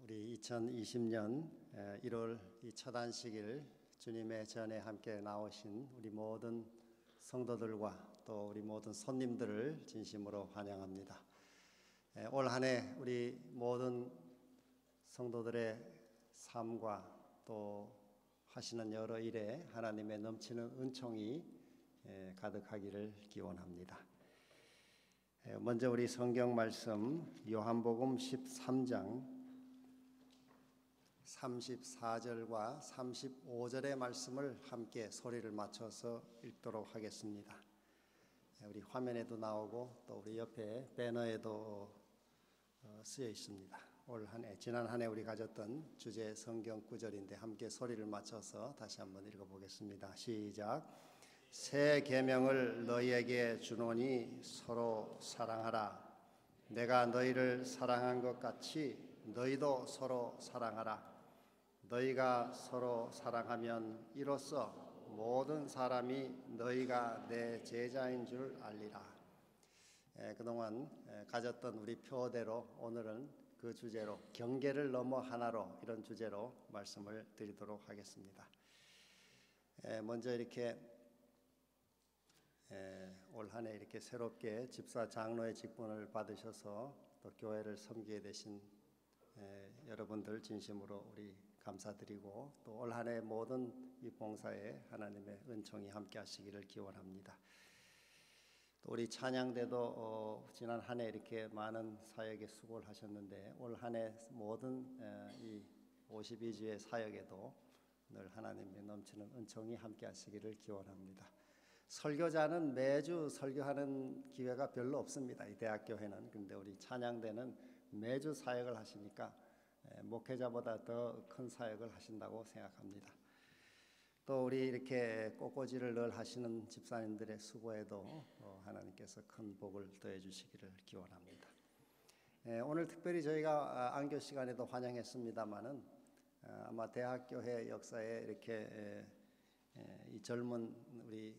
우리 2020년 1월 이 첫 안식일 주님의 전에 함께 나오신 우리 모든 성도들과 또 우리 모든 손님들을 진심으로 환영합니다. 올 한 해 우리 모든 성도들의 삶과 또 하시는 여러 일에 하나님의 넘치는 은총이 가득하기를 기원합니다. 먼저 우리 성경 말씀 요한복음 13장 34절과 35절의 말씀을 함께 소리를 맞춰서 읽도록 하겠습니다. 우리 화면에도 나오고 또 우리 옆에 배너에도 쓰여 있습니다. 올 한 해, 지난 한 해 우리 가졌던 주제 성경 구절인데 함께 소리를 맞춰서 다시 한번 읽어보겠습니다. 시작. 새 계명을 너희에게 주노니 서로 사랑하라. 내가 너희를 사랑한 것 같이 너희도 서로 사랑하라. 너희가 서로 사랑하면 이로써 모든 사람이 너희가 내 제자인 줄 알리라. 그동안 가졌던 우리 표대로 오늘은 그 주제로 경계를 넘어 하나로 이런 주제로 말씀을 드리도록 하겠습니다. 먼저 이렇게 올 한 해 이렇게 새롭게 집사 장로의 직분을 받으셔서 또 교회를 섬기게 되신 여러분들 진심으로 우리 감사드리고 또 올 한 해 모든 이 봉사에 하나님의 은총이 함께 하시기를 기원합니다. 또 우리 찬양대도 지난 한 해 이렇게 많은 사역에 수고를 하셨는데 올 한 해 모든 이 52주의 사역에도 늘 하나님의 넘치는 은총이 함께 하시기를 기원합니다. 설교자는 매주 설교하는 기회가 별로 없습니다. 이 대학교회는. 근데 우리 찬양대는 매주 사역을 하시니까 목회자보다 더 큰 사역을 하신다고 생각합니다. 또 우리 이렇게 꽃꽂이를 늘 하시는 집사님들의 수고에도 하나님께서 큰 복을 더해 주시기를 기원합니다. 오늘 특별히 저희가 안교 시간에도 환영했습니다마는 아마 대학교회 역사에 이렇게 이 젊은 우리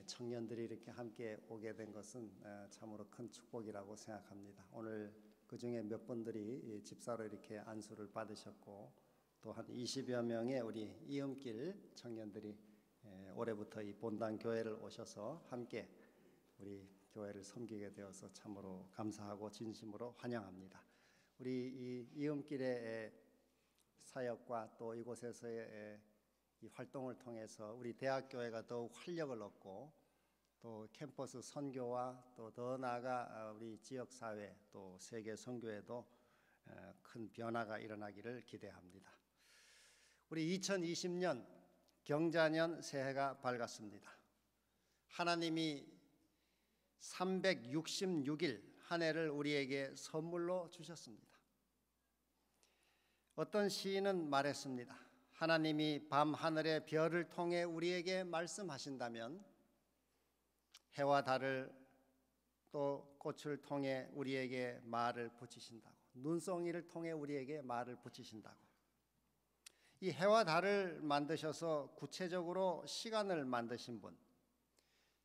청년들이 이렇게 함께 오게 된 것은 참으로 큰 축복이라고 생각합니다. 오늘 그 중에 몇 분들이 집사로 이렇게 안수를 받으셨고 또 한 20여 명의 우리 이음길 청년들이 올해부터 이 본당 교회를 오셔서 함께 우리 교회를 섬기게 되어서 참으로 감사하고 진심으로 환영합니다. 우리 이 이음길의 사역과 또 이곳에서의 이 활동을 통해서 우리 대학교회가 더욱 활력을 얻고 또 캠퍼스 선교와 또 더 나아가 우리 지역사회 또 세계 선교에도 큰 변화가 일어나기를 기대합니다. 우리 2020년 경자년 새해가 밝았습니다. 하나님이 366일 한 해를 우리에게 선물로 주셨습니다. 어떤 시인은 말했습니다. 하나님이 밤 하늘의 별을 통해 우리에게 말씀하신다면 해와 달을 또 꽃을 통해 우리에게 말을 붙이신다고, 눈송이를 통해 우리에게 말을 붙이신다고. 이 해와 달을 만드셔서 구체적으로 시간을 만드신 분,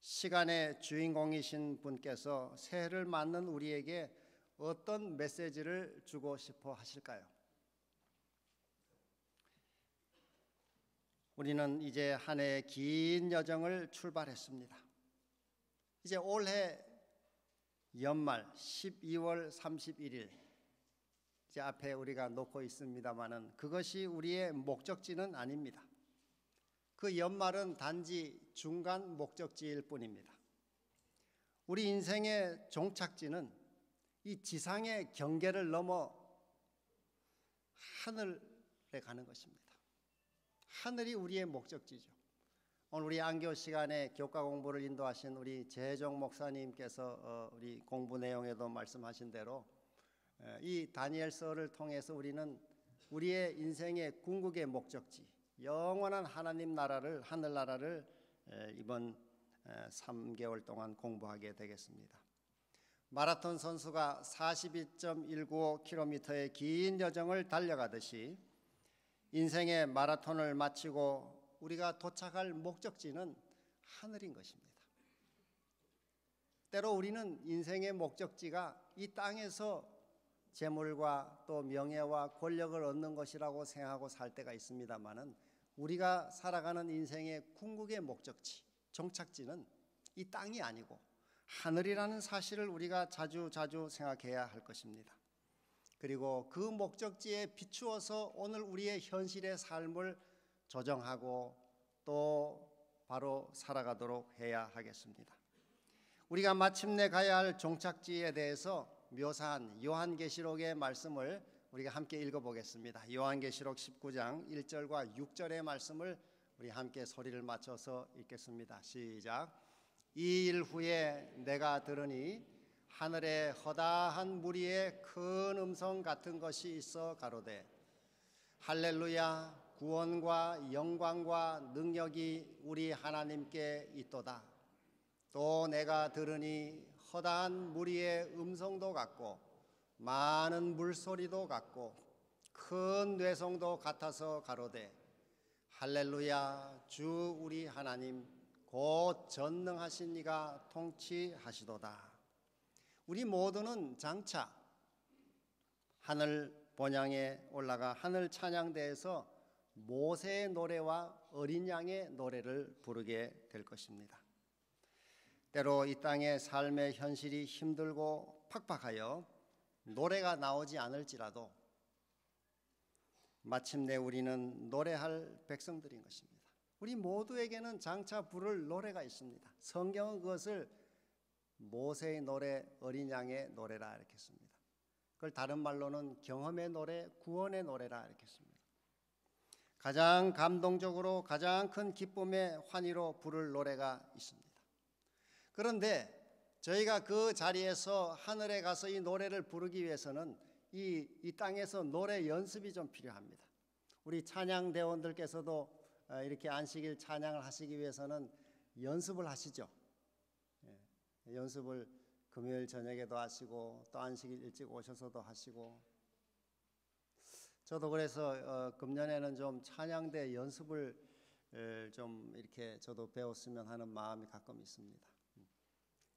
시간의 주인공이신 분께서 새해를 맞는 우리에게 어떤 메시지를 주고 싶어 하실까요? 우리는 이제 한 해의 긴 여정을 출발했습니다. 이제 올해 연말 12월 31일 이제 앞에 우리가 놓고 있습니다마는 그것이 우리의 목적지는 아닙니다. 그 연말은 단지 중간 목적지일 뿐입니다. 우리 인생의 종착지는 이 지상의 경계를 넘어 하늘에 가는 것입니다. 하늘이 우리의 목적지죠. 오늘 우리 안교 시간에 교과 공부를 인도하신 우리 재정 목사님께서 우리 공부 내용에도 말씀하신 대로 이 다니엘서를 통해서 우리는 우리의 인생의 궁극의 목적지, 영원한 하나님 나라를, 하늘나라를 이번 3개월 동안 공부하게 되겠습니다. 마라톤 선수가 42.195km의 긴 여정을 달려가듯이 인생의 마라톤을 마치고 우리가 도착할 목적지는 하늘인 것입니다. 때로 우리는 인생의 목적지가 이 땅에서 재물과 또 명예와 권력을 얻는 것이라고 생각하고 살 때가 있습니다만은 우리가 살아가는 인생의 궁극의 목적지, 종착지는 이 땅이 아니고 하늘이라는 사실을 우리가 자주 생각해야 할 것입니다. 그리고 그 목적지에 비추어서 오늘 우리의 현실의 삶을 조정하고 또 바로 살아가도록 해야 하겠습니다. 우리가 마침내 가야 할 종착지에 대해서 묘사한 요한계시록의 말씀을 우리가 함께 읽어보겠습니다. 요한계시록 19장 1절과 6절의 말씀을 우리 함께 소리를 맞춰서 읽겠습니다. 시작. 이 일 후에 내가 들으니 하늘에 허다한 무리의 큰 음성 같은 것이 있어 가로되 할렐루야, 구원과 영광과 능력이 우리 하나님께 있도다. 또 내가 들으니 허다한 무리의 음성도 같고 많은 물소리도 같고 큰 뇌성도 같아서 가로되 할렐루야, 주 우리 하나님 곧 전능하신 이가 통치하시도다. 우리 모두는 장차 하늘 본향에 올라가 하늘 찬양대에서 모세의 노래와 어린 양의 노래를 부르게 될 것입니다. 때로 이 땅의 삶의 현실이 힘들고 팍팍하여 노래가 나오지 않을지라도 마침내 우리는 노래할 백성들인 것입니다. 우리 모두에게는 장차 부를 노래가 있습니다. 성경은 그것을 모세의 노래, 어린 양의 노래라 이렇게 씁니다. 그걸 다른 말로는 경험의 노래, 구원의 노래라 이렇게 씁니다. 가장 감동적으로 가장 큰 기쁨의 환희로 부를 노래가 있습니다. 그런데 저희가 그 자리에서 하늘에 가서 이 노래를 부르기 위해서는 이 땅에서 노래 연습이 좀 필요합니다. 우리 찬양대원들께서도 이렇게 안식일 찬양을 하시기 위해서는 연습을 하시죠. 연습을 금요일 저녁에도 하시고 또 안식일 일찍 오셔서도 하시고, 저도 그래서 금년에는 좀 찬양대 연습을 좀 이렇게 저도 배웠으면 하는 마음이 가끔 있습니다.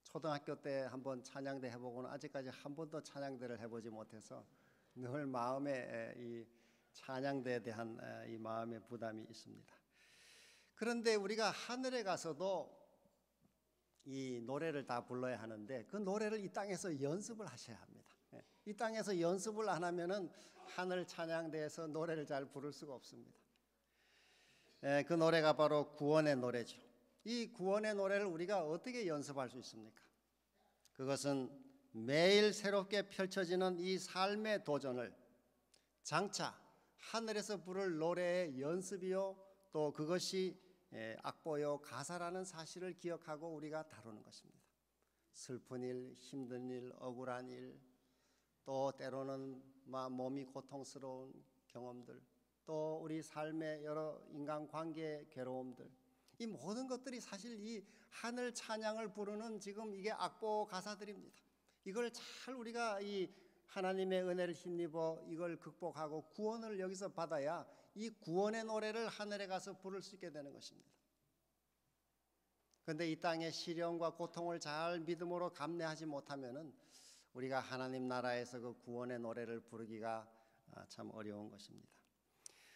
초등학교 때 한번 찬양대 해보고는 아직까지 한 번도 찬양대를 해보지 못해서 늘 마음에 이 찬양대에 대한 이 마음의 부담이 있습니다. 그런데 우리가 하늘에 가서도 이 노래를 다 불러야 하는데 그 노래를 이 땅에서 연습을 하셔야 합니다. 이 땅에서 연습을 안 하면은 하늘 찬양대에서 노래를 잘 부를 수가 없습니다. 그 노래가 바로 구원의 노래죠. 이 구원의 노래를 우리가 어떻게 연습할 수 있습니까? 그것은 매일 새롭게 펼쳐지는 이 삶의 도전을 장차 하늘에서 부를 노래의 연습이요, 또 그것이 악보요, 가사라는 사실을 기억하고 우리가 다루는 것입니다. 슬픈 일, 힘든 일, 억울한 일, 또 때로는 몸이 고통스러운 경험들, 또 우리 삶의 여러 인간관계의 괴로움들, 이 모든 것들이 사실 이 하늘 찬양을 부르는 지금 이게 악보 가사들입니다. 이걸 잘 우리가 이 하나님의 은혜를 힘입어 이걸 극복하고 구원을 여기서 받아야 이 구원의 노래를 하늘에 가서 부를 수 있게 되는 것입니다. 그런데 이 땅의 시련과 고통을 잘 믿음으로 감내하지 못하면은 우리가 하나님 나라에서 그 구원의 노래를 부르기가 참 어려운 것입니다.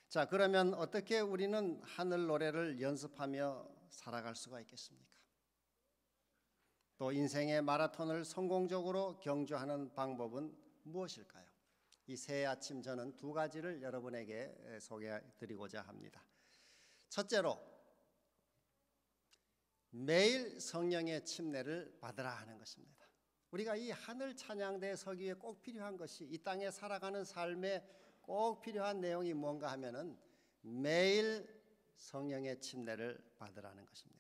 자, 그러면 어떻게 우리는 하늘 노래를 연습하며 살아갈 수가 있겠습니까? 또 인생의 마라톤을 성공적으로 경주하는 방법은 무엇일까요? 이 새 아침 저는 두 가지를 여러분에게 소개해 드리고자 합니다. 첫째로, 매일 성령의 침례를 받으라 하는 것입니다. 우리가 이 하늘 찬양대에 서기 위해 꼭 필요한 것이, 이 땅에 살아가는 삶에 꼭 필요한 내용이 뭔가 하면은 매일 성령의 침례를 받으라는 것입니다.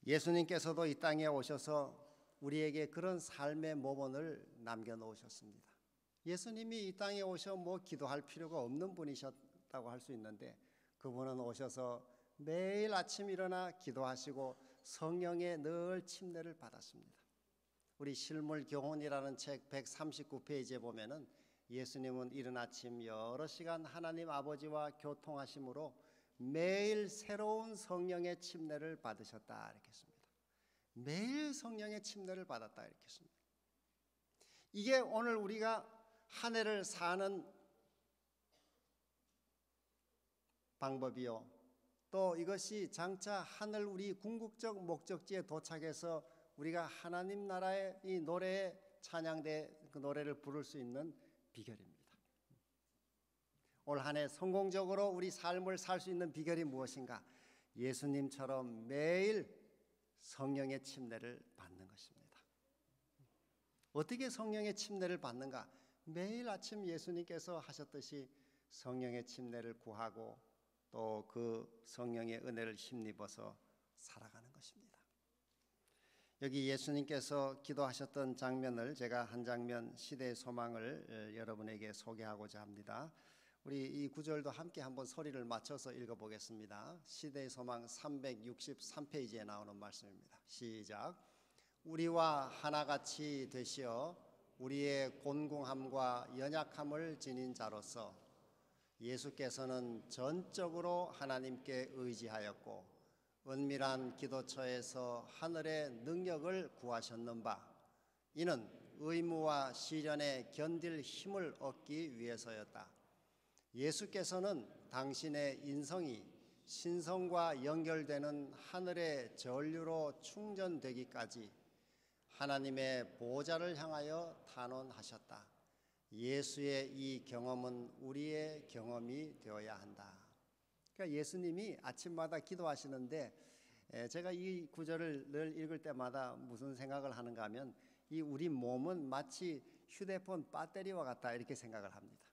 예수님께서도 이 땅에 오셔서 우리에게 그런 삶의 모본을 남겨놓으셨습니다. 예수님이 이 땅에 오셔 기도할 필요가 없는 분이셨다고 할 수 있는데, 그분은 오셔서 매일 아침 일어나 기도하시고 성령의 늘 침례를 받았습니다. 우리 실물교훈이라는 책 139페이지에 보면은 예수님은 이른 아침 여러 시간 하나님 아버지와 교통하심으로 매일 새로운 성령의 침례를 받으셨다 이렇게 씁니다. 매일 성령의 침례를 받았다 이렇게 씁니다. 이게 오늘 우리가 한 해를 사는 방법이요, 또 이것이 장차 하늘 우리 궁극적 목적지에 도착해서 우리가 하나님 나라의 이 노래에 찬양대 그 노래를 부를 수 있는 비결입니다. 올 한 해 성공적으로 우리 삶을 살 수 있는 비결이 무엇인가? 예수님처럼 매일 성령의 침례를 받는 것입니다. 어떻게 성령의 침례를 받는가? 매일 아침 예수님께서 하셨듯이 성령의 침례를 구하고 또 그 성령의 은혜를 힘입어서 살아가는 것입니다. 여기 예수님께서 기도하셨던 장면을 제가 한 장면 시대의 소망을 여러분에게 소개하고자 합니다. 우리 이 구절도 함께 한번 소리를 맞춰서 읽어보겠습니다. 시대의 소망 363페이지에 나오는 말씀입니다. 시작. 우리와 하나같이 되시어 우리의 곤궁함과 연약함을 지닌 자로서 예수께서는 전적으로 하나님께 의지하였고 은밀한 기도처에서 하늘의 능력을 구하셨는 바 이는 의무와 시련에 견딜 힘을 얻기 위해서였다. 예수께서는 당신의 인성이 신성과 연결되는 하늘의 전류로 충전되기까지 하나님의 보좌를 향하여 탄원하셨다. 예수의 이 경험은 우리의 경험이 되어야 한다. 그러니까 예수님이 아침마다 기도하시는데 제가 이 구절을 늘 읽을 때마다 무슨 생각을 하는가 하면 이 우리 몸은 마치 휴대폰 배터리와 같다 이렇게 생각을 합니다.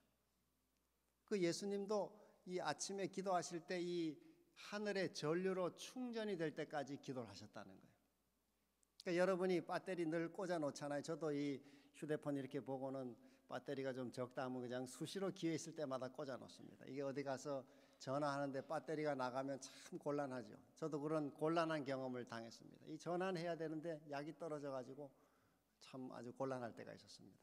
그 예수님도 이 아침에 기도하실 때 이 하늘의 전류로 충전이 될 때까지 기도를 하셨다는 거예요. 그러니까 여러분이 배터리 늘 꽂아 놓잖아요. 저도 이 휴대폰 이렇게 보고는 배터리가 좀 적다 하면 그냥 수시로 기회 있을 때마다 꽂아 놓습니다. 이게 어디 가서 전화하는데 배터리가 나가면 참 곤란하죠. 저도 그런 곤란한 경험을 당했습니다. 이 전화는 해야 되는데 약이 떨어져 가지고 참 아주 곤란할 때가 있었습니다.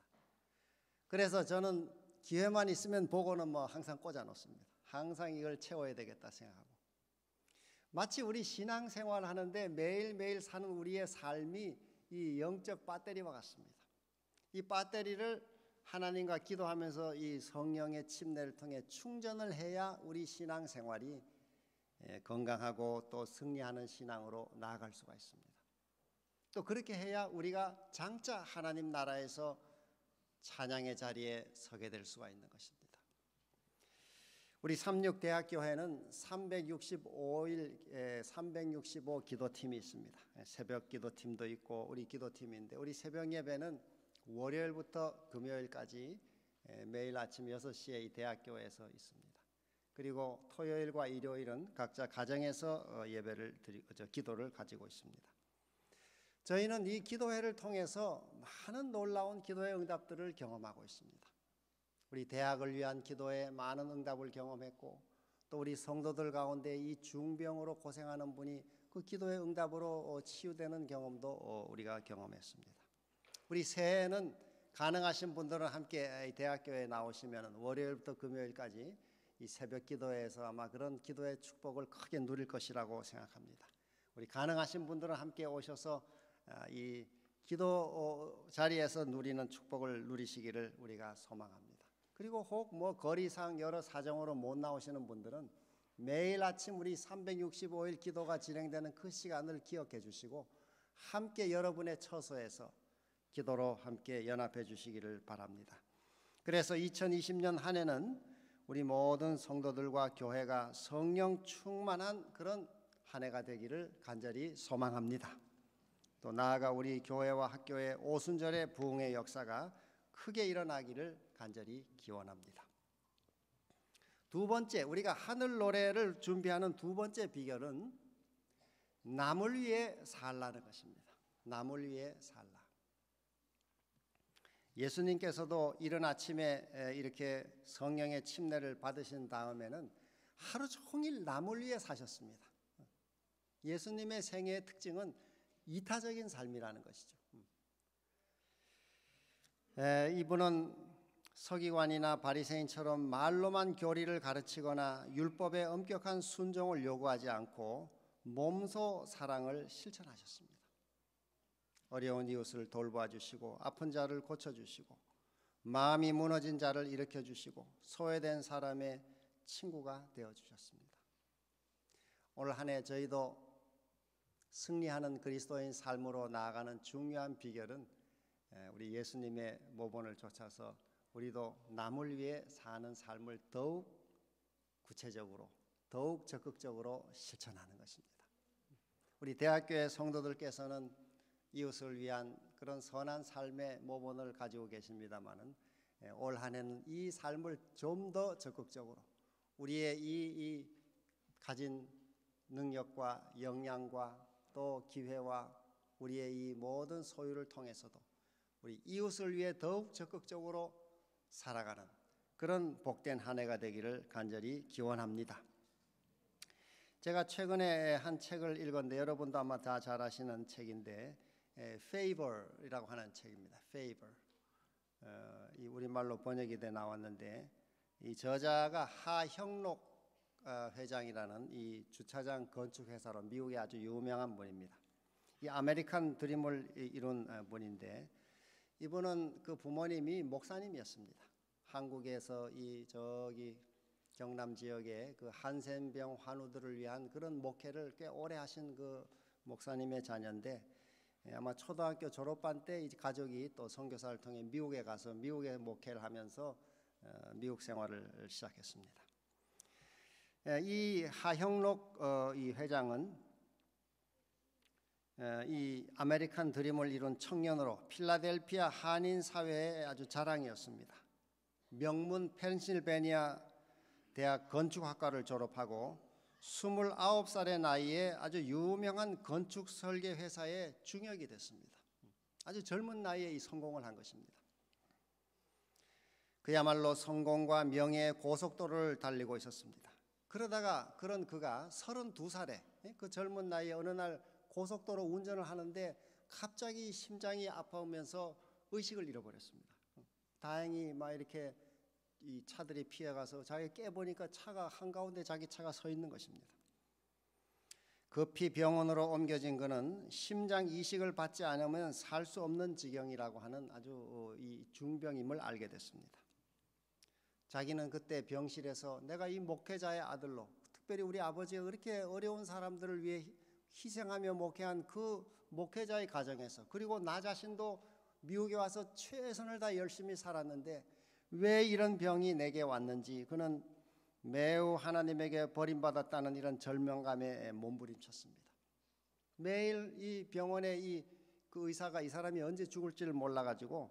그래서 저는 기회만 있으면 보고는 뭐 항상 꽂아 놓습니다. 항상 이걸 채워야 되겠다 생각하고. 마치 우리 신앙생활 하는데 매일매일 사는 우리의 삶이 이 영적 배터리와 같습니다. 이 배터리를 하나님과 기도하면서 이 성령의 침례를 통해 충전을 해야 우리 신앙생활이 건강하고 또 승리하는 신앙으로 나아갈 수가 있습니다. 또 그렇게 해야 우리가 장차 하나님 나라에서 찬양의 자리에 서게 될 수가 있는 것입니다. 우리 삼육대학교회는 365일 365 기도팀이 있습니다. 새벽 기도팀도 있고 우리 기도팀인데 우리 새벽 예배는 월요일부터 금요일까지 매일 아침 6시에 이 대학교에서 있습니다. 그리고 토요일과 일요일은 각자 가정에서 기도를 가지고 있습니다. 저희는 이 기도회를 통해서 많은 놀라운 기도의 응답들을 경험하고 있습니다. 우리 대학을 위한 기도에 많은 응답을 경험했고 또 우리 성도들 가운데 이 중병으로 고생하는 분이 그 기도의 응답으로 치유되는 경험도 우리가 경험했습니다. 우리 새해에는 가능하신 분들은 함께 대학교에 나오시면 월요일부터 금요일까지 이 새벽 기도회에서 아마 그런 기도의 축복을 크게 누릴 것이라고 생각합니다. 우리 가능하신 분들은 함께 오셔서 이 기도 자리에서 누리는 축복을 누리시기를 우리가 소망합니다. 그리고 혹 뭐 거리상 여러 사정으로 못 나오시는 분들은 매일 아침 우리 365일 기도가 진행되는 그 시간을 기억해 주시고 함께 여러분의 처소에서 기도로 함께 연합해 주시기를 바랍니다. 그래서 2020년 한 해는 우리 모든 성도들과 교회가 성령 충만한 그런 한 해가 되기를 간절히 소망합니다. 또 나아가 우리 교회와 학교의 오순절의 부흥의 역사가 크게 일어나기를 간절히 기원합니다. 두 번째, 우리가 하늘 노래를 준비하는 두 번째 비결은 남을 위해 살라는 것입니다. 남을 위해 살라. 예수님께서도 이른 아침에 이렇게 성령의 침례를 받으신 다음에는 하루 종일 남을 위해 사셨습니다. 예수님의 생애의 특징은 이타적인 삶이라는 것이죠. 이분은 서기관이나 바리새인처럼 말로만 교리를 가르치거나 율법에 엄격한 순종을 요구하지 않고 몸소 사랑을 실천하셨습니다. 어려운 이웃을 돌보아 주시고 아픈 자를 고쳐 주시고 마음이 무너진 자를 일으켜 주시고 소외된 사람의 친구가 되어 주셨습니다. 올 한 해 저희도 승리하는 그리스도인 삶으로 나아가는 중요한 비결은 우리 예수님의 모본을 좇아서 우리도 남을 위해 사는 삶을 더욱 구체적으로 더욱 적극적으로 실천하는 것입니다. 우리 대학교의 성도들께서는 이웃을 위한 그런 선한 삶의 모본을 가지고 계십니다마는 올 한 해는 이 삶을 좀 더 적극적으로 우리의 이 가진 능력과 역량과 또 기회와 우리의 이 모든 소유를 통해서도 우리 이웃을 위해 더욱 적극적으로 살아가는 그런 복된 한 해가 되기를 간절히 기원합니다. 제가 최근에 한 책을 읽었는데 여러분도 아마 다 잘 아시는 책인데 Favor이라고 하는 책입니다. Favor. 이 우리말로 번역이 돼 나왔는데 이 저자가 하형록 회장이라는 이 주차장 건축 회사로 미국의 아주 유명한 분입니다. 이 아메리칸 드림을 이룬 분인데 이분은 그 부모님이 목사님이었습니다. 한국에서 이 저기 경남 지역의 그 한센병 환우들을 위한 그런 목회를 꽤 오래 하신 그 목사님의 자녀인데 아마 초등학교 졸업반 때 이 가족이 또 선교사를 통해 미국에 가서 미국에 목회를 하면서 미국 생활을 시작했습니다. 이 하형록 이 회장은 이 아메리칸 드림을 이룬 청년으로 필라델피아 한인 사회의 아주 자랑이었습니다. 명문 펜실베니아 대학 건축학과를 졸업하고 29살의 나이에 아주 유명한 건축 설계 회사의 중역이 됐습니다. 아주 젊은 나이에 이 성공을 한 것입니다. 그야말로 성공과 명예의 고속도로를 달리고 있었습니다. 그러다가 그가 32살에 그 젊은 나이에 어느 날 고속도로 운전을 하는데 갑자기 심장이 아파오면서 의식을 잃어버렸습니다. 다행히 막 이렇게 이 차들이 피해가서 자기 깨보니까 차가 한가운데 자기 차가 서 있는 것입니다. 급히 병원으로 옮겨진 그는 심장 이식을 받지 않으면 살 수 없는 지경이라고 하는 아주 이 중병임을 알게 됐습니다. 자기는 그때 병실에서 내가 이 목회자의 아들로 특별히 우리 아버지가 그렇게 어려운 사람들을 위해 희생하며 목회한 그 목회자의 가정에서 그리고 나 자신도 미국에 와서 최선을 다 열심히 살았는데 왜 이런 병이 내게 왔는지 그는 매우 하나님에게 버림받았다는 이런 절망감에 몸부림쳤습니다. 매일 이 병원에 그 의사가 이 사람이 언제 죽을지를 몰라가지고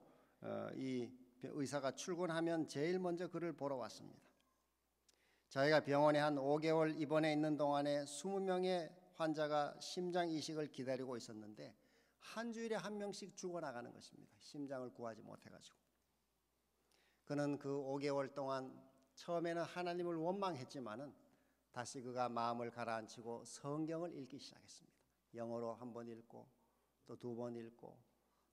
이 의사가 출근하면 제일 먼저 그를 보러 왔습니다. 자기가 병원에 한 5개월 입원해 있는 동안에 20명의 환자가 심장 이식을 기다리고 있었는데 한 주일에 한 명씩 죽어나가는 것입니다. 심장을 구하지 못해가지고. 그는 그 5개월 동안 처음에는 하나님을 원망했지만은 다시 그가 마음을 가라앉히고 성경을 읽기 시작했습니다. 영어로 한 번 읽고 또 2번 읽고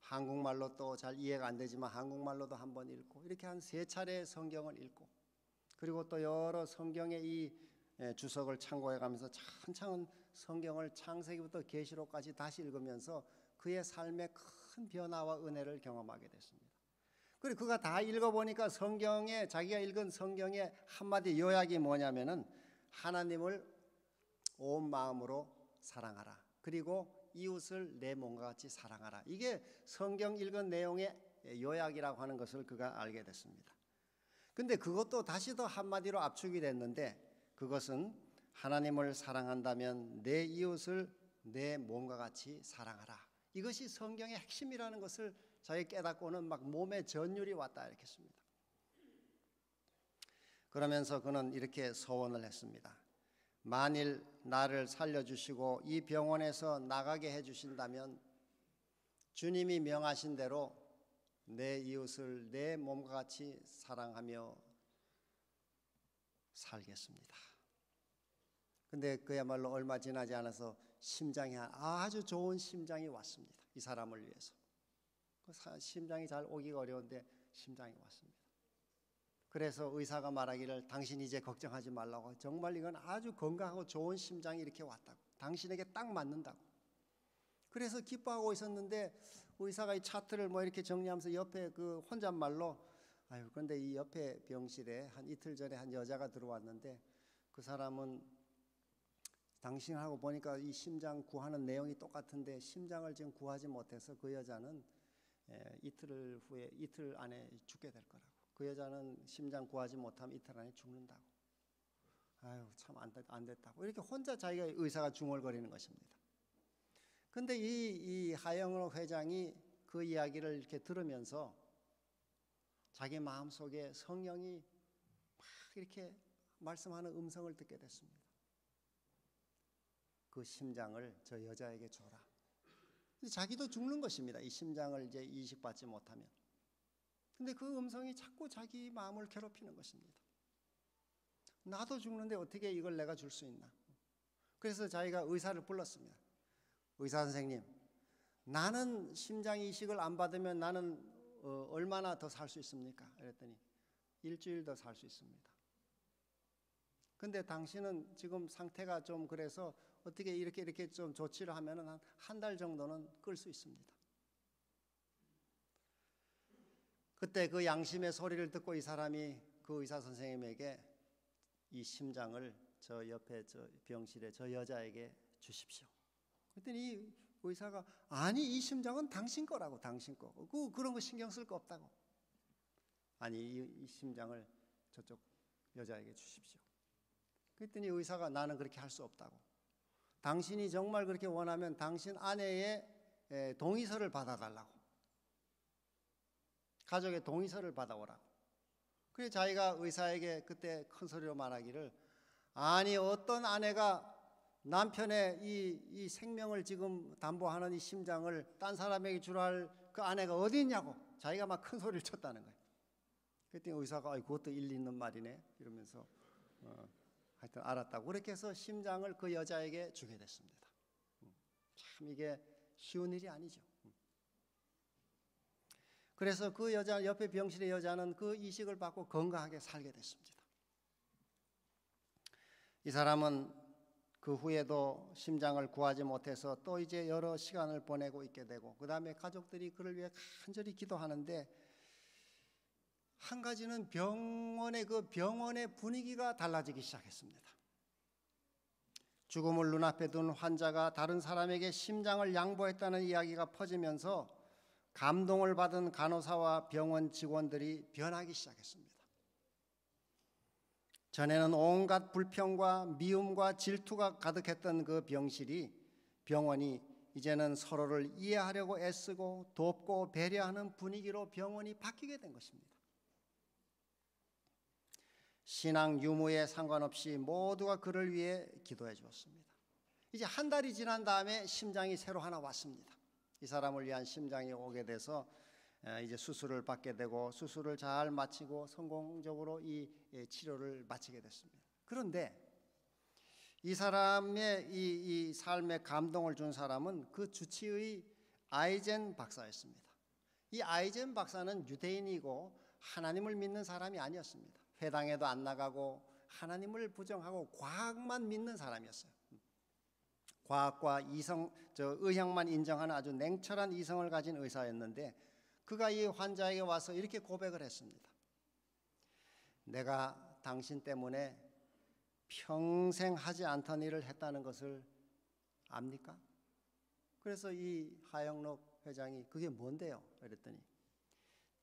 한국말로 또 잘 이해가 안 되지만 한국말로도 한 번 읽고 이렇게 한 3차례 성경을 읽고 그리고 또 여러 성경의 이 주석을 참고해 가면서 차근차근 성경을 창세기부터 계시록까지 다시 읽으면서 그의 삶의 큰 변화와 은혜를 경험하게 됐습니다. 그리고 그가 다 읽어보니까 성경에 자기가 읽은 성경의 한마디 요약이 뭐냐면은 하나님을 온 마음으로 사랑하라. 그리고 이웃을 내 몸과 같이 사랑하라. 이게 성경 읽은 내용의 요약이라고 하는 것을 그가 알게 됐습니다. 근데 그것도 다시 더 한마디로 압축이 됐는데 그것은 하나님을 사랑한다면 내 이웃을 내 몸과 같이 사랑하라. 이것이 성경의 핵심이라는 것을 자기 깨닫고는 막 몸에 전율이 왔다 이렇게 했습니다. 그러면서 그는 이렇게 소원을 했습니다. 만일 나를 살려주시고 이 병원에서 나가게 해주신다면 주님이 명하신 대로 내 이웃을 내 몸과 같이 사랑하며 살겠습니다. 근데 그야말로 얼마 지나지 않아서 심장이 아주 좋은 심장이 왔습니다. 이 사람을 위해서. 심장이 잘 오기가 어려운데 심장이 왔습니다. 그래서 의사가 말하기를 당신 이제 걱정하지 말라고. 정말 이건 아주 건강하고 좋은 심장이 이렇게 왔다고. 당신에게 딱 맞는다고. 그래서 기뻐하고 있었는데 의사가 이 차트를 뭐 이렇게 정리하면서 옆에 그 혼잣말로 아유 그런데 이 옆에 병실에 한 이틀 전에 한 여자가 들어왔는데 그 사람은 당신하고 보니까 이 심장 구하는 내용이 똑같은데 심장을 지금 구하지 못해서 그 여자는 이틀 안에 죽게 될 거라고. 그 여자는 심장 구하지 못하면 이틀 안에 죽는다고. 아유 참 안 됐다고. 이렇게 혼자 자기가 의사가 중얼거리는 것입니다. 근데 이 하영록 회장이 그 이야기를 이렇게 들으면서 자기 마음속에 성령이 막 이렇게 말씀하는 음성을 듣게 됐습니다. 그 심장을 저 여자에게 줘라. 자기도 죽는 것입니다. 이 심장을 이제 이식받지 못하면. 근데 그 음성이 자꾸 자기 마음을 괴롭히는 것입니다. 나도 죽는데 어떻게 이걸 내가 줄 수 있나? 그래서 자기가 의사를 불렀습니다. 의사 선생님, 나는 심장 이식을 안 받으면 나는 얼마나 더 살 수 있습니까? 그랬더니 일주일 더 살 수 있습니다. 근데 당신은 지금 상태가 좀 그래서 어떻게 이렇게 좀 조치를 하면은 한 달 정도는 끌 수 있습니다. 그때 그 양심의 소리를 듣고 이 사람이 그 의사 선생님에게 이 심장을 저 옆에 저 병실에 저 여자에게 주십시오. 그랬더니 이 의사가 아니 이 심장은 당신 거라고 당신 거. 그런 거 신경 쓸 거 없다고. 아니 이 심장을 저쪽 여자에게 주십시오. 그랬더니 의사가 나는 그렇게 할 수 없다고. 당신이 정말 그렇게 원하면 당신 아내의 동의서를 받아달라고. 가족의 동의서를 받아오라고. 그래서 자기가 의사에게 그때 큰 소리로 말하기를 아니 어떤 아내가 남편의 이 생명을 지금 담보하는 이 심장을 딴 사람에게 주라 할 그 아내가 어디 있냐고 자기가 막 큰 소리를 쳤다는 거예요. 그랬더니 의사가 그것도 일리 있는 말이네 이러면서 하여튼 알았다고. 그렇게 해서 심장을 그 여자에게 주게 됐습니다. 참 이게 쉬운 일이 아니죠. 그래서 그 여자 옆에 병실의 여자는 그 이식을 받고 건강하게 살게 됐습니다. 이 사람은 그 후에도 심장을 구하지 못해서 또 이제 여러 시간을 보내고 있게 되고 그 다음에 가족들이 그를 위해 간절히 기도하는데 한 가지는 병원의 분위기가 달라지기 시작했습니다. 죽음을 눈앞에 둔 환자가 다른 사람에게 심장을 양보했다는 이야기가 퍼지면서 감동을 받은 간호사와 병원 직원들이 변하기 시작했습니다. 전에는 온갖 불평과 미움과 질투가 가득했던 그 병원이 이제는 서로를 이해하려고 애쓰고 돕고 배려하는 분위기로 병원이 바뀌게 된 것입니다. 신앙 유무에 상관없이 모두가 그를 위해 기도해 주었습니다. 이제 한 달이 지난 다음에 심장이 새로 하나 왔습니다. 이 사람을 위한 심장이 오게 돼서 이제 수술을 받게 되고 수술을 잘 마치고 성공적으로 이 치료를 마치게 됐습니다. 그런데 이 사람의 이 삶에 감동을 준 사람은 그 주치의 아이젠 박사였습니다. 이 아이젠 박사는 유대인이고 하나님을 믿는 사람이 아니었습니다. 회당에도 안 나가고 하나님을 부정하고 과학만 믿는 사람이었어요. 과학과 의학만 인정하는 아주 냉철한 이성을 가진 의사였는데 그가 이 환자에게 와서 이렇게 고백을 했습니다. 내가 당신 때문에 평생 하지 않던 일을 했다는 것을 압니까? 그래서 이 하영록 회장이 그게 뭔데요? 그랬더니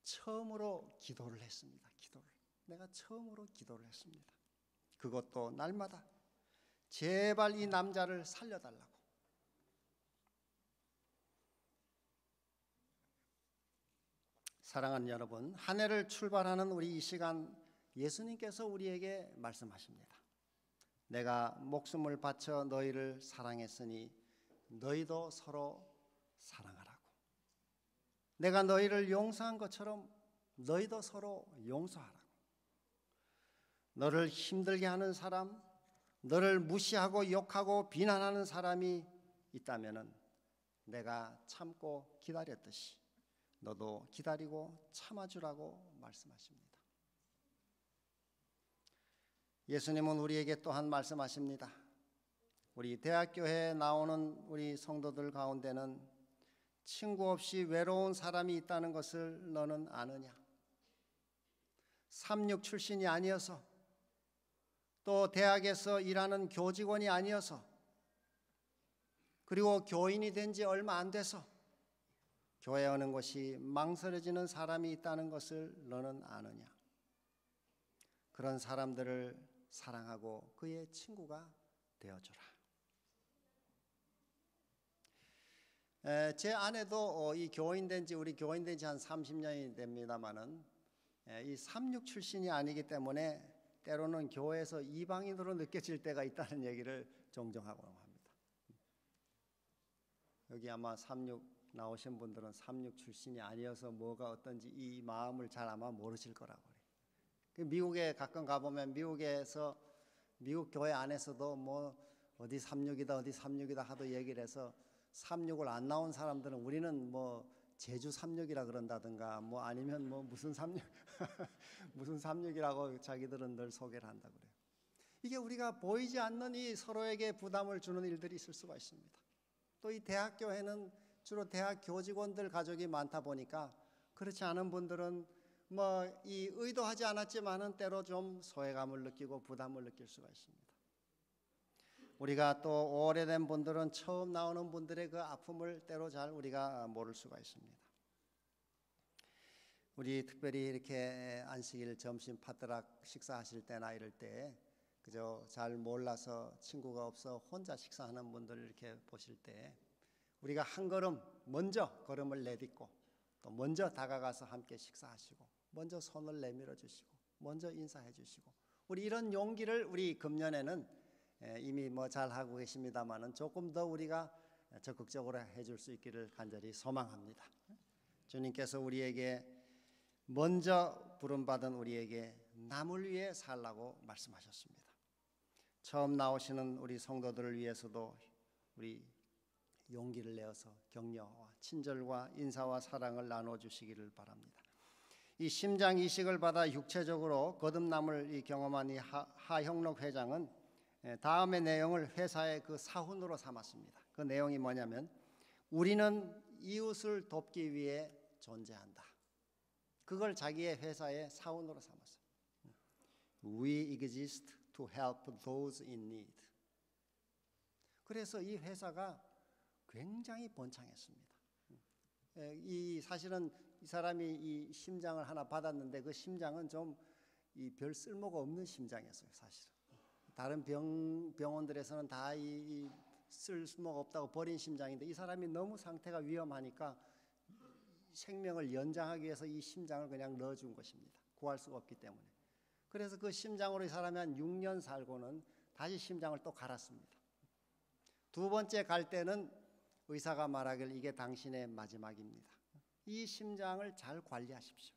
처음으로 기도를 했습니다. 내가 처음으로 기도를 했습니다. 그것도 날마다 제발 이 남자를 살려달라고. 사랑하는 여러분, 한 해를 출발하는 우리 이 시간 예수님께서 우리에게 말씀하십니다. 내가 목숨을 바쳐 너희를 사랑했으니 너희도 서로 사랑하라고. 내가 너희를 용서한 것처럼 너희도 서로 용서하라고. 너를 힘들게 하는 사람, 너를 무시하고 욕하고 비난하는 사람이 있다면은 내가 참고 기다렸듯이 너도 기다리고 참아주라고 말씀하십니다. 예수님은 우리에게 또한 말씀하십니다. 우리 대학교에 나오는 우리 성도들 가운데는 친구 없이 외로운 사람이 있다는 것을 너는 아느냐? 36 출신이 아니어서, 또 대학에서 일하는 교직원이 아니어서, 그리고 교인이 된 지 얼마 안 돼서 교회 오는 것이 망설여지는 사람이 있다는 것을 너는 아느냐? 그런 사람들을 사랑하고 그의 친구가 되어주라. 제 아내도 이 교인 된 지, 우리 교인 된 지 한 30년이 됩니다만은 이 36 출신이 아니기 때문에 때로는 교회에서 이방인으로 느껴질 때가 있다는 얘기를 종종 하고 합니다. 여기 아마 36 나오신 분들은 36 출신이 아니어서 뭐가 어떤지 이 마음을 잘 아마 모르실 거라고 그래요. 미국에 가끔 가보면 미국에서 미국 교회 안에서도 뭐 어디 36이다 어디 36이다 하도 얘기를 해서 36을 안 나온 사람들은 우리는 뭐 제주 36이라 그런다든가 뭐 아니면 뭐 무슨 36 무슨 36이라고 자기들은 늘 소개를 한다고 그래요. 이게 우리가 보이지 않는 이 서로에게 부담을 주는 일들이 있을 수가 있습니다. 또 이 대학교에는 주로 대학 교직원들 가족이 많다 보니까 그렇지 않은 분들은 뭐 이 의도하지 않았지만은 때로 좀 소외감을 느끼고 부담을 느낄 수가 있습니다. 우리가 또 오래된 분들은 처음 나오는 분들의 그 아픔을 때로 잘 우리가 모를 수가 있습니다. 우리 특별히 이렇게 안식일 점심 파트락 식사하실 때나 이럴 때 그저 잘 몰라서 친구가 없어 혼자 식사하는 분들 이렇게 보실 때 우리가 한 걸음 먼저 걸음을 내딛고 또 먼저 다가가서 함께 식사하시고 먼저 손을 내밀어 주시고 먼저 인사해 주시고 우리 이런 용기를 우리 금년에는 이미 뭐 잘 하고 계십니다만은 조금 더 우리가 적극적으로 해줄 수 있기를 간절히 소망합니다. 주님께서 우리에게 먼저 부름받은 우리에게 남을 위해 살라고 말씀하셨습니다. 처음 나오시는 우리 성도들을 위해서도 우리 용기를 내어서 격려와 친절과 인사와 사랑을 나눠주시기를 바랍니다. 이 심장 이식을 받아 육체적으로 거듭남을 이 경험한 이 하형록 회장은 다음의 내용을 회사의 그 사훈으로 삼았습니다. 그 내용이 뭐냐면 우리는 이웃을 돕기 위해 존재한다. 그걸 자기의 회사의 사훈으로 삼았어요. We exist to help those in need. 그래서 이 회사가 굉장히 번창했습니다. 이 사실은 이 사람이 이 심장을 하나 받았는데 그 심장은 좀 이 별 쓸모가 없는 심장이었어요, 사실은. 다른 병원들에서는 다 이 쓸모가 없다고 버린 심장인데 이 사람이 너무 상태가 위험하니까 생명을 연장하기 위해서 이 심장을 그냥 넣어준 것입니다. 구할 수가 없기 때문에. 그래서 그 심장으로 이 사람이 한 6년 살고는 다시 심장을 또 갈았습니다. 두 번째 갈 때는 의사가 말하길 이게 당신의 마지막입니다. 이 심장을 잘 관리하십시오.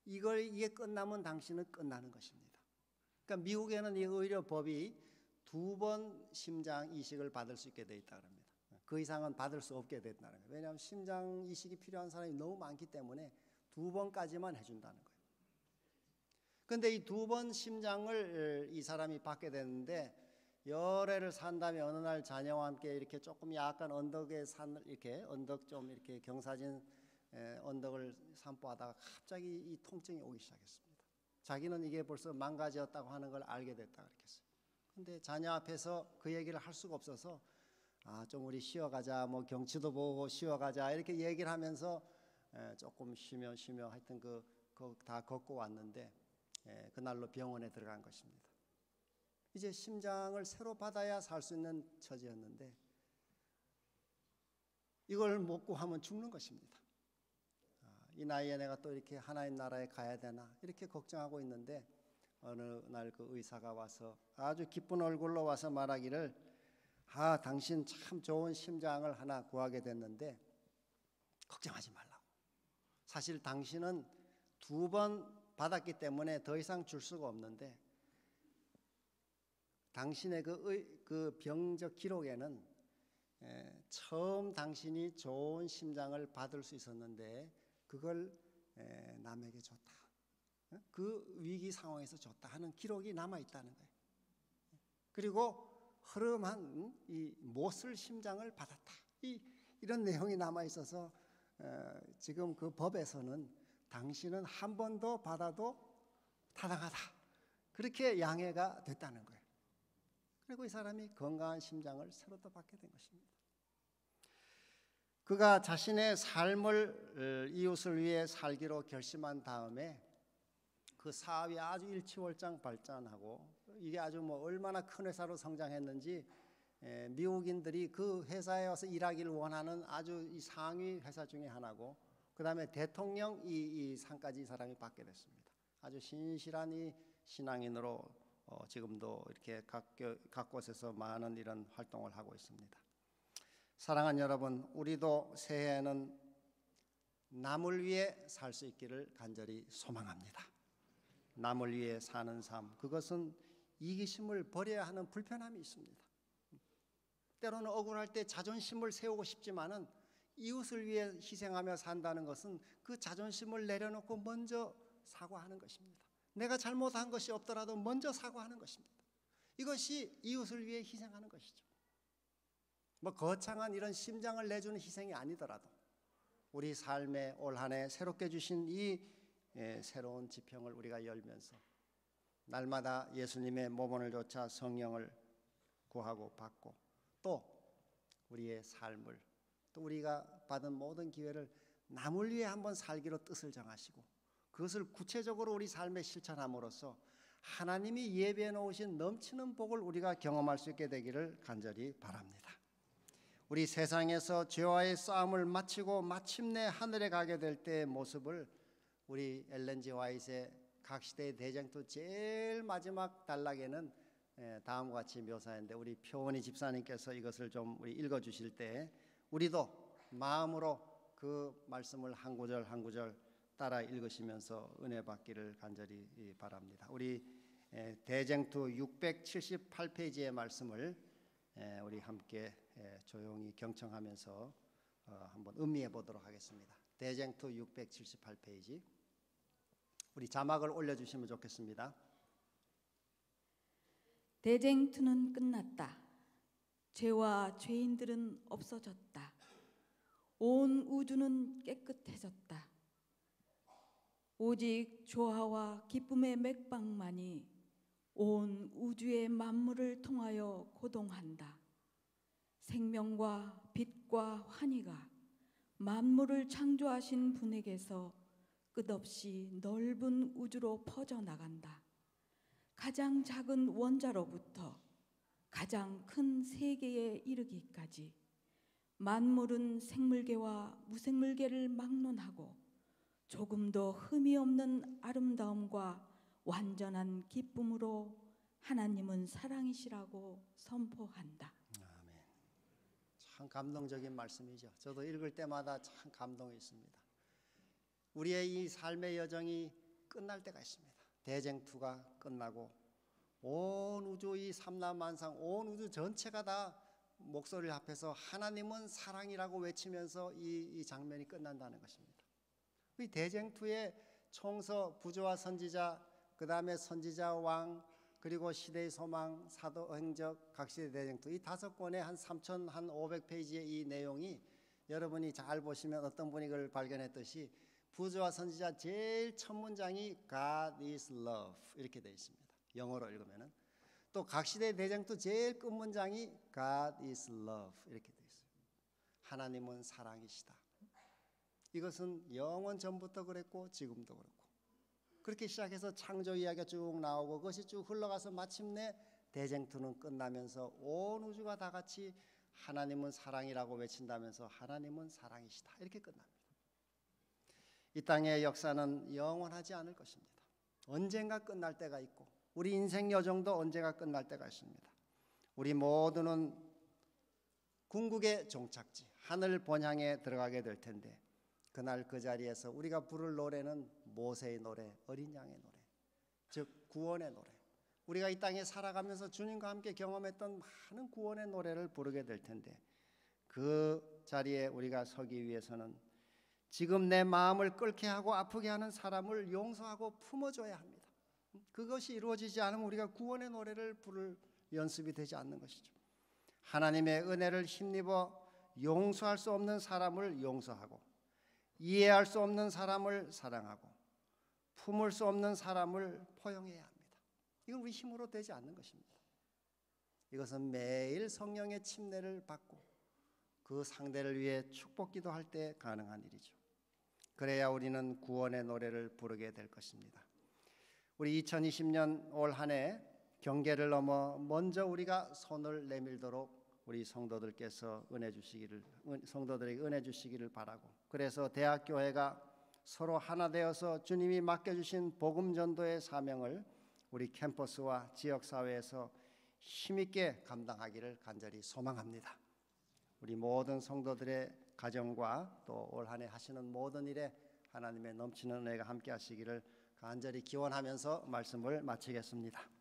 이게 끝나면 당신은 끝나는 것입니다. 그러니까 미국에는 이 의료법이 2번 심장 이식을 받을 수 있게 돼 있다 그럽니다. 그 이상은 받을 수 없게 됐다는 거예요. 왜냐하면 심장 이식이 필요한 사람이 너무 많기 때문에 2번까지만 해준다는 거예요. 그런데 이 2번 심장을 이 사람이 받게 됐는데 열애를 산 다음에 어느 날 자녀와 함께 이렇게 조금 약간 언덕에 산 이렇게 언덕 좀 이렇게 경사진 언덕을 산보하다가 갑자기 이 통증이 오기 시작했습니다. 자기는 이게 벌써 망가졌다고 하는 걸 알게 됐다 그랬어요. 근데 자녀 앞에서 그 얘기를 할 수가 없어서 좀 우리 쉬어가자, 뭐 경치도 보고 쉬어가자 이렇게 얘기를 하면서 조금 쉬며 하여튼 그 다 걷고 왔는데 그날로 병원에 들어간 것입니다. 이제 심장을 새로 받아야 살 수 있는 처지였는데 이걸 못 구하면 죽는 것입니다. 이 나이에 내가 또 이렇게 하나님 나라에 가야 되나 이렇게 걱정하고 있는데 어느 날 그 의사가 와서 아주 기쁜 얼굴로 와서 말하기를 당신 참 좋은 심장을 하나 구하게 됐는데 걱정하지 말라고. 사실 당신은 2번 받았기 때문에 더 이상 줄 수가 없는데 당신의 그 병적 기록에는 처음 당신이 좋은 심장을 받을 수 있었는데 그걸 남에게 줬다. 그 위기 상황에서 줬다 하는 기록이 남아 있다는 거예요. 그리고 허름한 이 못을 심장을 받았다. 이런 내용이 남아 있어서 지금 그 법에서는 당신은 한 번 더 받아도 타당하다. 그렇게 양해가 됐다는 거예요. 그리고 이 사람이 건강한 심장을 새로 또 받게 된 것입니다. 그가 자신의 삶을 이웃을 위해 살기로 결심한 다음에 그 사업이 아주 일취월장 발전하고 이게 아주 얼마나 큰 회사로 성장했는지 미국인들이 그 회사에 와서 일하기를 원하는 아주 이 상위 회사 중에 하나고, 그 다음에 대통령 이 상까지 이 사람이 받게 됐습니다. 아주 신실한 이 신앙인으로 지금도 이렇게 각 곳에서 많은 이런 활동을 하고 있습니다. 사랑하는 여러분, 우리도 새해에는 남을 위해 살 수 있기를 간절히 소망합니다. 남을 위해 사는 삶, 그것은 이기심을 버려야 하는 불편함이 있습니다. 때로는 억울할 때 자존심을 세우고 싶지만은 이웃을 위해 희생하며 산다는 것은 그 자존심을 내려놓고 먼저 사과하는 것입니다. 내가 잘못한 것이 없더라도 먼저 사과하는 것입니다. 이것이 이웃을 위해 희생하는 것이죠. 거창한 이런 심장을 내주는 희생이 아니더라도 우리 삶에 올 한 해 새롭게 주신 이 새로운 지평을 우리가 열면서 날마다 예수님의 모본을 좇아 성령을 구하고 받고 또 우리의 삶을 또 우리가 받은 모든 기회를 남을 위해 한번 살기로 뜻을 정하시고 그것을 구체적으로 우리 삶에 실천함으로써 하나님이 예배해 놓으신 넘치는 복을 우리가 경험할 수 있게 되기를 간절히 바랍니다. 우리 세상에서 죄와의 싸움을 마치고 마침내 하늘에 가게 될 때의 모습을 우리 엘렌 G 화이트의 각 시대의 대쟁투 제일 마지막 단락에는 다음과 같이 묘사했는데, 우리 표원희 집사님께서 이것을 좀 우리 읽어주실 때 우리도 마음으로 그 말씀을 한 구절 한 구절 따라 읽으시면서 은혜 받기를 간절히 바랍니다. 우리 대쟁투 678페이지의 말씀을 우리 함께 조용히 경청하면서 한번 음미해 보도록 하겠습니다. 대쟁투 678페이지, 우리 자막을 올려주시면 좋겠습니다. 대쟁투는 끝났다. 죄와 죄인들은 없어졌다. 온 우주는 깨끗해졌다. 오직 조화와 기쁨의 맥박만이 온 우주의 만물을 통하여 고동한다. 생명과 빛과 환희가 만물을 창조하신 분에게서 끝없이 넓은 우주로 퍼져나간다. 가장 작은 원자로부터 가장 큰 세계에 이르기까지 만물은 생물계와 무생물계를 막론하고 조금도 흠이 없는 아름다움과 완전한 기쁨으로 하나님은 사랑이시라고 선포한다. 아멘. 참 감동적인 말씀이죠. 저도 읽을 때마다 참 감동이 있습니다. 우리의 이 삶의 여정이 끝날 때가 있습니다. 대쟁투가 끝나고 온 우주 이 삼라만상 온 우주 전체가 다 목소리를 합해서 하나님은 사랑이라고 외치면서 이 장면이 끝난다는 것입니다. 이 대쟁투의 총서, 부조와 선지자, 그 다음에 선지자 왕, 그리고 시대의 소망, 사도행적, 각시대 대쟁투, 이 5권의 한 3,500페이지의 이 내용이 여러분이 잘 보시면 어떤 분이 그걸 발견했듯이 부조와 선지자 제일 첫 문장이 God is love 이렇게 되어 있습니다. 영어로 읽으면은. 또 각시대 대쟁투 제일 끝 문장이 God is love 이렇게 되어 있어요. 하나님은 사랑이시다. 이것은 영원 전부터 그랬고 지금도 그렇고, 그렇게 시작해서 창조 이야기가 쭉 나오고 그것이 쭉 흘러가서 마침내 대쟁투는 끝나면서 온 우주가 다 같이 하나님은 사랑이라고 외친다면서 하나님은 사랑이시다 이렇게 끝납니다. 이 땅의 역사는 영원하지 않을 것입니다. 언젠가 끝날 때가 있고 우리 인생 여정도 언제가 끝날 때가 있습니다. 우리 모두는 궁극의 종착지 하늘 본향에 들어가게 될 텐데 그날 그 자리에서 우리가 부를 노래는 모세의 노래, 어린 양의 노래, 즉 구원의 노래, 우리가 이 땅에 살아가면서 주님과 함께 경험했던 많은 구원의 노래를 부르게 될 텐데 그 자리에 우리가 서기 위해서는 지금 내 마음을 끓게 하고 아프게 하는 사람을 용서하고 품어줘야 합니다. 그것이 이루어지지 않으면 우리가 구원의 노래를 부를 연습이 되지 않는 것이죠. 하나님의 은혜를 힘입어 용서할 수 없는 사람을 용서하고 이해할 수 없는 사람을 사랑하고 품을 수 없는 사람을 포용해야 합니다. 이건 우리 힘으로 되지 않는 것입니다. 이것은 매일 성령의 침례를 받고 그 상대를 위해 축복 기도할 때 가능한 일이죠. 그래야 우리는 구원의 노래를 부르게 될 것입니다. 우리 2020년 올 한 해 경계를 넘어 먼저 우리가 손을 내밀도록 우리 성도들께서 성도들에게 은혜 주시기를 바라고, 그래서 대학교회가 서로 하나 되어서 주님이 맡겨주신 복음 전도의 사명을 우리 캠퍼스와 지역사회에서 힘있게 감당하기를 간절히 소망합니다. 우리 모든 성도들의 가정과 또 올 한 해 하시는 모든 일에 하나님의 넘치는 은혜가 함께 하시기를 간절히 기원하면서 말씀을 마치겠습니다.